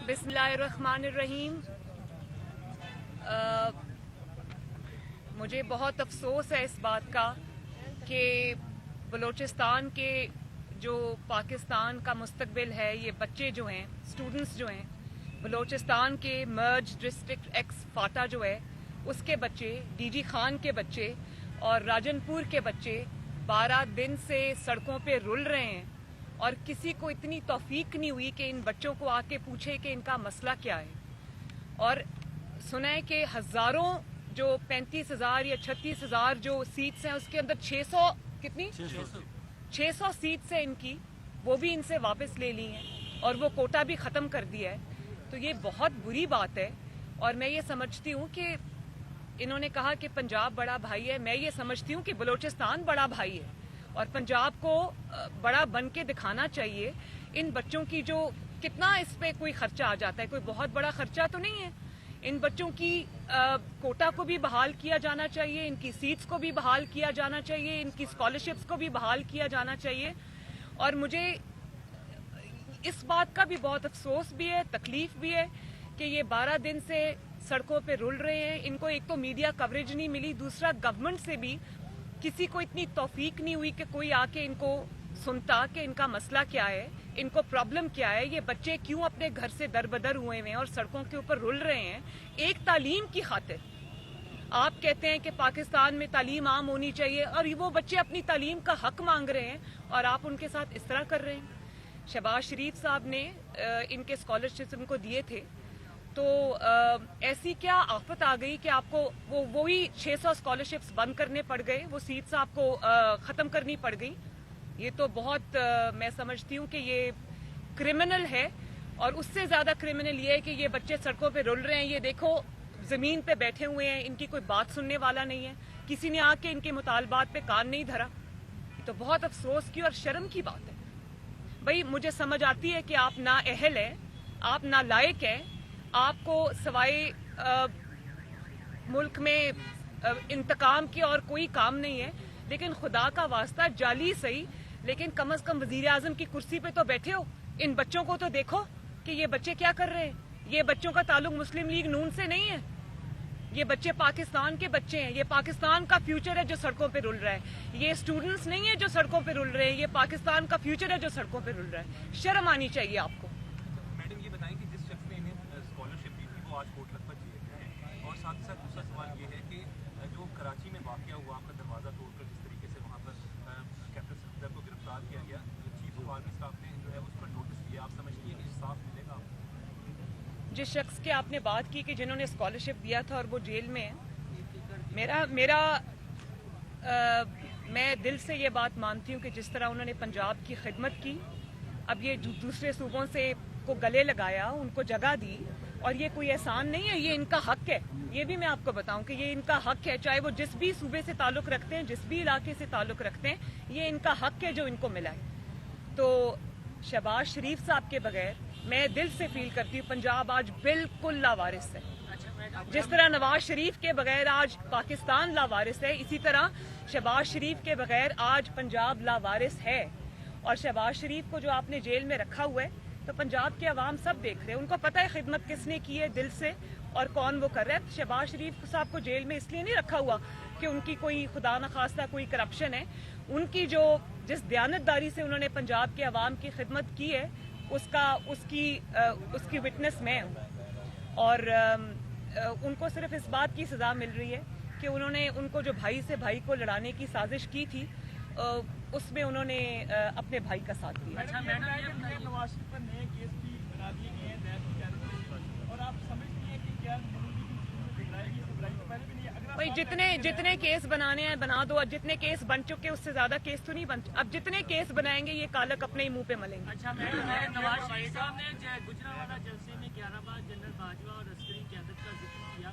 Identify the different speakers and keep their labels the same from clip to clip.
Speaker 1: بسم اللہ الرحمن الرحیم. مجھے بہت افسوس ہے اس بات کا کہ بلوچستان کے جو پاکستان کا مستقبل ہے، یہ بچے جو ہیں، اسٹوڈنٹس جو ہیں، بلوچستان کے مرج ڈسٹرکٹ ایکس فاٹا جو ہے اس کے بچے، ڈی جی خان کے بچے اور راجن پور کے بچے 12 دن سے سڑکوں پہ رل رہے ہیں، اور کسی کو اتنی توفیق نہیں ہوئی کہ ان بچوں کو آ کے پوچھے کہ ان کا مسئلہ کیا ہے. اور سنا ہے کہ ہزاروں جو 35,000 یا 36,000 جو سیٹس ہیں اس کے اندر 600 سیٹس ہیں ان کی، وہ بھی ان سے واپس لے لی ہیں اور وہ کوٹا بھی ختم کر دیا ہے. تو یہ بہت بری بات ہے، اور میں یہ سمجھتی ہوں کہ انہوں نے کہا کہ پنجاب بڑا بھائی ہے، میں یہ سمجھتی ہوں کہ بلوچستان بڑا بھائی ہے اور پنجاب کو بڑا بن کے دکھانا چاہیے. ان بچوں کی جو کتنا اس پہ کوئی خرچہ آ جاتا ہے، کوئی بہت بڑا خرچہ تو نہیں ہے. ان بچوں کی کوٹا کو بھی بحال کیا جانا چاہیے، ان کی سیٹس کو بھی بحال کیا جانا چاہیے، ان کی اسکالرشپس کو بھی بحال کیا جانا چاہیے. اور مجھے اس بات کا بھی بہت افسوس بھی ہے، تکلیف بھی ہے کہ یہ 12 دن سے سڑکوں پہ رل رہے ہیں. ان کو ایک تو میڈیا کوریج نہیں ملی، دوسرا گورنمنٹ سے بھی کسی کو اتنی توفیق نہیں ہوئی کہ کوئی آ کے ان کو سنتا کہ ان کا مسئلہ کیا ہے، ان کو پرابلم کیا ہے، یہ بچے کیوں اپنے گھر سے دربدر ہوئے ہیں اور سڑکوں کے اوپر رل رہے ہیں ایک تعلیم کی خاطر. آپ کہتے ہیں کہ پاکستان میں تعلیم عام ہونی چاہیے، اور وہ بچے اپنی تعلیم کا حق مانگ رہے ہیں اور آپ ان کے ساتھ اس طرح کر رہے ہیں. شہباز شریف صاحب نے ان کے اسکالرشپس ان کو دیے تھے، تو ایسی کیا آفت آ گئی کہ آپ کو وہی 600 اسکالرشپس بند کرنے پڑ گئے، وہ سیٹس آپ کو ختم کرنی پڑ گئی. یہ تو بہت میں سمجھتی ہوں کہ یہ کرمنل ہے، اور اس سے زیادہ کرمنل یہ ہے کہ یہ بچے سڑکوں پہ رل رہے ہیں. یہ دیکھو زمین پہ بیٹھے ہوئے ہیں، ان کی کوئی بات سننے والا نہیں ہے، کسی نے آ کے ان کے مطالبات پہ کان نہیں دھرا. تو بہت افسوس کی اور شرم کی بات ہے. بھئی مجھے سمجھ آتی ہے کہ آپ نااہل ہیں، آپ نالائق ہیں، آپ کو سوائے ملک میں انتقام کے اور کوئی کام نہیں ہے، لیکن خدا کا واسطہ جعلی صحیح، لیکن کم از کم وزیر اعظم کی کرسی پہ تو بیٹھے ہو. ان بچوں کو تو دیکھو کہ یہ بچے کیا کر رہے ہیں. یہ بچوں کا تعلق مسلم لیگ نون سے نہیں ہے، یہ بچے پاکستان کے بچے ہیں. یہ پاکستان کا فیوچر ہے جو سڑکوں پہ رل رہا ہے. یہ اسٹوڈنٹس نہیں ہیں جو سڑکوں پہ رل رہے ہیں، یہ پاکستان کا فیوچر ہے جو سڑکوں پہ رل رہا ہے. شرم آنی چاہیے آپ کو.
Speaker 2: میڈم یہ بتائیں کہ جس شخص نے انہیں اسکالرشپ دی تھی وہ آج کوٹ لکھپت جیل میں ہے، اور ساتھ ہی ساتھ دوسرا سوال یہ ہے کہ جو کراچی میں واقعہ ہوا، آپ کا دروازہ توڑ کر جس طریقے سے وہاں پر کیپٹن صفدر کو گرفتار کیا گیا، چیف آف آرمی اسٹاف نے جو ہے اس پر نوٹس دیا، آپ سمجھتی ہیں کہ انصاف ملے گا؟
Speaker 1: جس شخص کی آپ نے بات کی کہ جنہوں نے اسکالرشپ دیا تھا اور وہ جیل میں ہے، میں دل سے یہ بات مانتی ہوں کہ جس طرح انہوں نے پنجاب کی خدمت کی، اب یہ دوسرے صوبوں سے کو گلے لگایا، ان کو جگہ دی، اور یہ کوئی احسان نہیں ہے، یہ ان کا حق ہے. یہ بھی میں آپ کو بتاؤں کہ یہ ان کا حق ہے، چاہے وہ جس بھی صوبے سے تعلق رکھتے ہیں، جس بھی علاقے سے تعلق رکھتے ہیں، یہ ان کا حق ہے جو ان کو ملا ہے. تو شہباز شریف صاحب کے بغیر میں دل سے فیل کرتی ہوں پنجاب آج بالکل لاوارث ہے. جس طرح نواز شریف کے بغیر آج پاکستان لاوارث ہے، اسی طرح شہباز شریف کے بغیر آج پنجاب لاوارث ہے. اور شہباز شریف کو جو آپ نے جیل میں رکھا ہوا ہے، تو پنجاب کے عوام سب دیکھ رہے ہیں، ان کو پتہ ہے خدمت کس نے کی ہے دل سے اور کون وہ کر رہا ہے. شہباز شریف صاحب کو جیل میں اس لیے نہیں رکھا ہوا کہ ان کی کوئی خدا نخواستہ کوئی کرپشن ہے. ان کی جس دیانتداری سے انہوں نے پنجاب کے عوام کی خدمت کی ہے، اس کی وٹنس میں ہوں. اور ان کو صرف اس بات کی سزا مل رہی ہے کہ انہوں نے ان کو جو بھائی سے بھائی کو لڑانے کی سازش کی تھی، اس میں انہوں نے اپنے بھائی کا ساتھ دیا.
Speaker 3: نواز شریف پر نئے کیس بھی بنا دیے گئے ہیں نیب کی جانب سے، اور آپ سمجھتی ہیں کہ کیا
Speaker 1: بھائی جتنے کیس بنانے ہیں بنا دو، جتنے کیس بن چکے اس سے زیادہ کیس تو نہیں بن. اب جتنے کیس بنائیں گے یہ کالک اپنے ہی منہ پہ ملیں گے.
Speaker 4: اچھا نواز شریف صاحب نے گجرانوالہ جلسے میں 11 بار جنرل باجوہ اور عسکری قیادت کا ذکر کیا.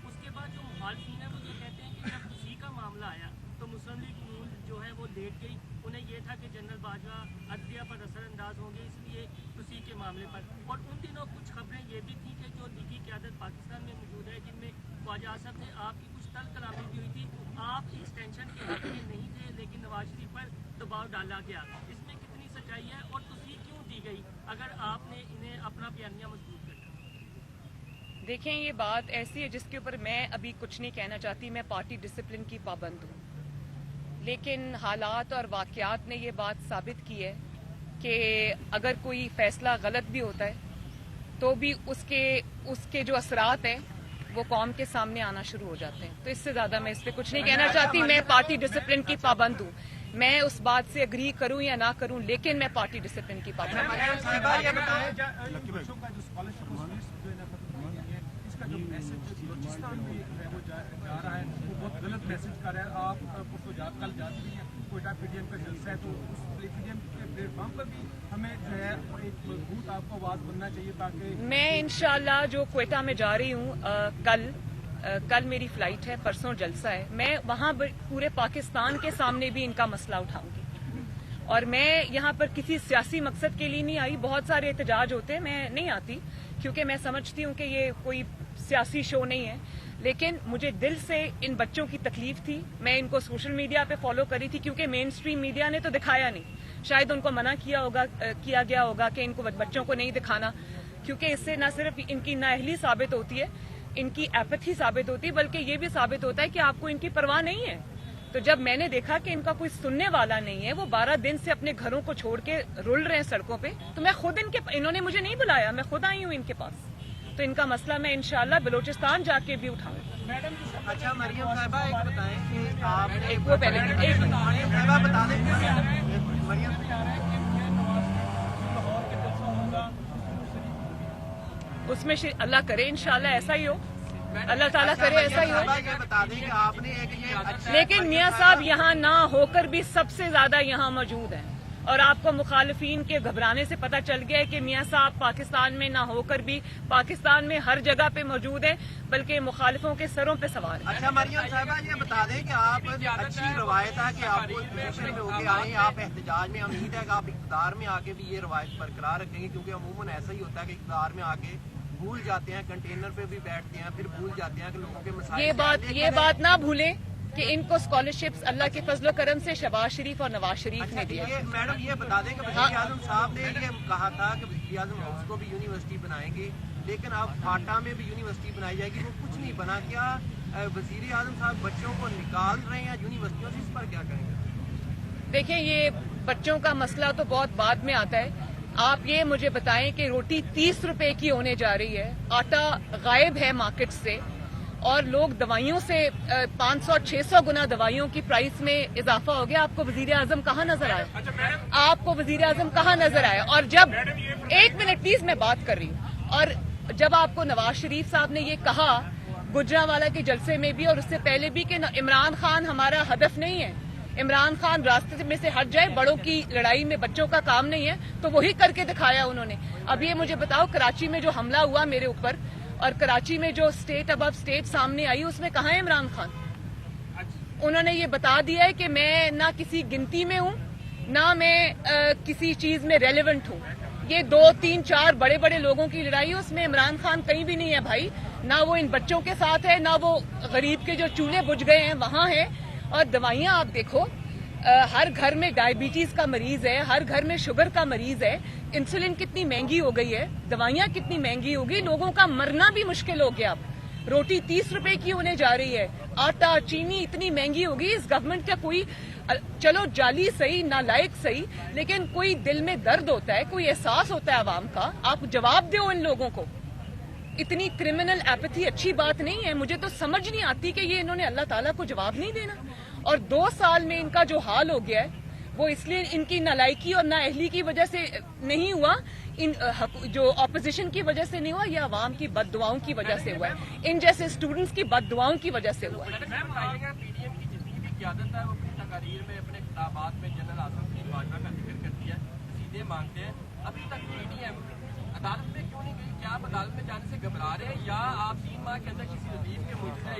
Speaker 4: اس کے بعد جو مخالفین ہیں وہ یہ کہتے ہیں کہ جب اسی کا معاملہ آیا تو مسلم لیگ نون جو ہے وہ لیٹ گئی. انہیں یہ تھا کہ جنرل باجوہ عدلیہ پر اثر انداز ہوں گے، اس لیے اسی کے معاملے پر. اور ان دنوں کچھ خبریں یہ بھی تھیں کہ جو لیگی قیادت پاکستان میں موجود ہے، جن میں خواجہ آصف تھے، آپ کی کچھ تل کلامی بھی ہوئی تھی. آپ اس ٹینشن کے حق میں نہیں تھے، لیکن نواز شریف پر دباؤ ڈالا گیا. اس میں کتنی سچائی ہے اور توثیق کیوں دی گئی اگر آپ نے انہیں اپنا بیانیہ مضبوط کر
Speaker 1: देखें, ये बात ऐसी है जिसके ऊपर मैं अभी कुछ नहीं कहना चाहती। मैं पार्टी डिसिप्लिन की पाबंद हूँ, लेकिन हालात और वाक़यात ने ये बात साबित की है कि अगर कोई फ़ैसला गलत भी होता है तो भी उसके जो असरात हैं वो कौम के सामने आना शुरू हो जाते हैं। तो इससे ज़्यादा मैं इस पर कुछ नहीं कहना चाहती। मैं पार्टी डिसिप्लिन की पाबंद हूँ। मैं उस बात से अग्री करूँ या ना करूँ, लेकिन मैं पार्टी डिसिप्लिन की पाबंद हूँ।
Speaker 3: बच्चों का जो स्कॉलरशिप जो है ना खत्म हो गई है, इसका जो मैसेज बलूचिस्तान में है वो जा रहा है, वो बहुत गलत मैसेज कर रहा है। आप कल जा रही हैं, कोयटा पीडीएम का जलसा है, तो उस पीडीएम के प्लेटफॉर्म पर भी हमें जो है एक मजबूत आपको आवाज बनना चाहिए ताकि
Speaker 1: मैं इंशाल्लाह जो क्वेटा में जा रही हूँ, कल मेरी फ्लाइट है, परसों जलसा है। मैं वहाँ पूरे पाकिस्तान के सामने भी इनका मसला उठाऊंगी। और मैं यहाँ पर किसी सियासी मकसद के लिए नहीं आई। बहुत सारे एहतजाज होते हैं, मैं नहीं आती क्योंकि मैं समझती हूँ कि ये कोई सियासी शो नहीं है। लेकिन मुझे दिल से इन बच्चों की तकलीफ थी। मैं इनको सोशल मीडिया पे फॉलो करी थी क्योंकि मेन स्ट्रीम मीडिया ने तो दिखाया नहीं। शायद उनको मना किया गया होगा कि इनको बच्चों को नहीं दिखाना, क्योंकि इससे न सिर्फ इनकी नाअहली साबित होती है, इनकी एपैथी साबित होती है, बल्कि ये भी साबित होता है कि आपको इनकी परवाह नहीं है। तो जब मैंने देखा कि इनका कोई सुनने वाला नहीं है, वो 12 दिन से अपने घरों को छोड़ के रुल रहे हैं सड़कों पे, तो मैं खुद इन्होंने मुझे नहीं बुलाया, मैं खुद आई हूँ इनके पास। तो इनका मसला मैं इंशाल्लाह बलूचिस्तान जाके भी उठाऊंगी।
Speaker 3: मैडम
Speaker 5: अच्छा मरियम साहिबा एक बताएं कि आप
Speaker 1: वो पहले
Speaker 5: मरियम साहिबा बता दें मरियम
Speaker 1: उसमें अल्लाह करे इंशाल्लाह ऐसा ही हो, अल्लाह ताला करे ऐसा ही हो।
Speaker 5: ये बता दें कि आपने एक ये
Speaker 1: लेकिन मियाँ साहब यहाँ ना होकर भी सबसे ज्यादा यहाँ मौजूद हैं, और आपको मुखालिफिन के घबराने से पता चल गया है कि मियाँ साहब पाकिस्तान में ना होकर भी पाकिस्तान में हर जगह पे मौजूद हैं, बल्कि मुखालिफों के सरों पे सवार हैं।
Speaker 5: अच्छा मरियम साहिबा ये बता दें कि आप अच्छी रवायत है कि आप पोजीशन में होके आए, आप एहतजाज में, उम्मीद है कि आप इक़्तिदार में आके भी ये रवायत बरकरार रखेंगे, क्योंकि अमूमन ऐसा ही होता है कि इक़्तिदार में आके भूल जाते हैं, कंटेनर पे भी बैठते हैं, फिर भूल जाते हैं कि लोगों के मसाइल।
Speaker 1: ये बात ना भूलें कि इनको स्कॉलरशिप्स अल्लाह के फजल करम से शहबाज शरीफ और नवाज शरीफ ने दिया।
Speaker 5: ये मैडम ये बता दें कि वज़ीर आज़म साहब ने ये कहा था कि वज़ीर आज़म हाउस को भी यूनिवर्सिटी बनाएंगे, लेकिन अब फाटा में भी यूनिवर्सिटी बनाई जाएगी, वो कुछ नहीं बना। क्या वज़ीर आज़म साहब बच्चों को निकाल रहे हैं यूनिवर्सिटियों से, इस पर क्या कहेंगे?
Speaker 1: देखें, ये बच्चों का मसला तो बहुत बाद में आता है। आप ये मुझे बताएं कि रोटी 30 रुपए की होने जा रही है, आटा गायब है मार्केट से, और लोग दवाइयों से 500-600 गुना दवाइयों की प्राइस में इजाफा हो गया। आपको वजीर आजम कहाँ नजर आया? आपको वजीर आजम कहाँ नजर आया? और जब एक मिनट प्लीज मैं बात कर रही हूँ, और जब आपको नवाज शरीफ साहब ने ये कहा गुजरांवाला के जलसे में भी और उससे पहले भी कि इमरान खान हमारा हदफ नहीं है, इमरान खान रास्ते में से हट जाए, बड़ों की लड़ाई में बच्चों का काम नहीं है, तो वही करके दिखाया उन्होंने। अब ये मुझे बताओ, कराची में जो हमला हुआ मेरे ऊपर और कराची में जो स्टेट अबव स्टेट सामने आई, उसमें कहाँ है इमरान खान? उन्होंने ये बता दिया है कि मैं ना किसी गिनती में हूँ, ना मैं किसी चीज में रेलेवेंट हूँ। ये 2, 3, 4 बड़े बड़े लोगों की लड़ाई है, उसमें इमरान खान कहीं भी नहीं है भाई। ना वो इन बच्चों के साथ है, ना वो गरीब के जो चूल्हे बुझ गए हैं वहां है। और दवाइयां आप देखो, हर घर में डायबिटीज का मरीज है, हर घर में शुगर का मरीज है, इंसुलिन कितनी महंगी हो गई है, दवाइयां कितनी महंगी हो गई, लोगों का मरना भी मुश्किल हो गया। अब रोटी 30 रुपए की होने जा रही है, आटा चीनी इतनी महंगी हो गई। इस गवर्नमेंट का कोई, चलो जाली सही, नालायक सही, लेकिन कोई दिल में दर्द होता है, कोई एहसास होता है आवाम का। आप जवाब दो इन लोगों को। इतनी क्रिमिनल एपैथी अच्छी बात नहीं है। मुझे तो समझ नहीं आती कि ये इन्होंने अल्लाह ताला को जवाब नहीं देना। और 2 साल में इनका जो हाल हो गया है, वो इसलिए इनकी नालायकी और नाअहली की वजह से नहीं हुआ, इन जो ऑपोजिशन की वजह से नहीं हुआ, ये अवाम की बददुआओं की वजह से हुआ है, इन जैसे स्टूडेंट्स की बददुआओं की वजह से हुआ है।
Speaker 5: पीडीएम की जितनी भी क़यादत है वो अपनी तकारीर में, अपने खिताबात में जनरल आज़म की बाजवा का जिक्र करती है, सीधे मांगते हैं। अभी तक पीडीएम अदालत में क्यों नहीं गई? क्या आप अदालत में जाने से घबरा रहे हैं, या आप 3 माह के अंदर किसी वजीर के मौजूदा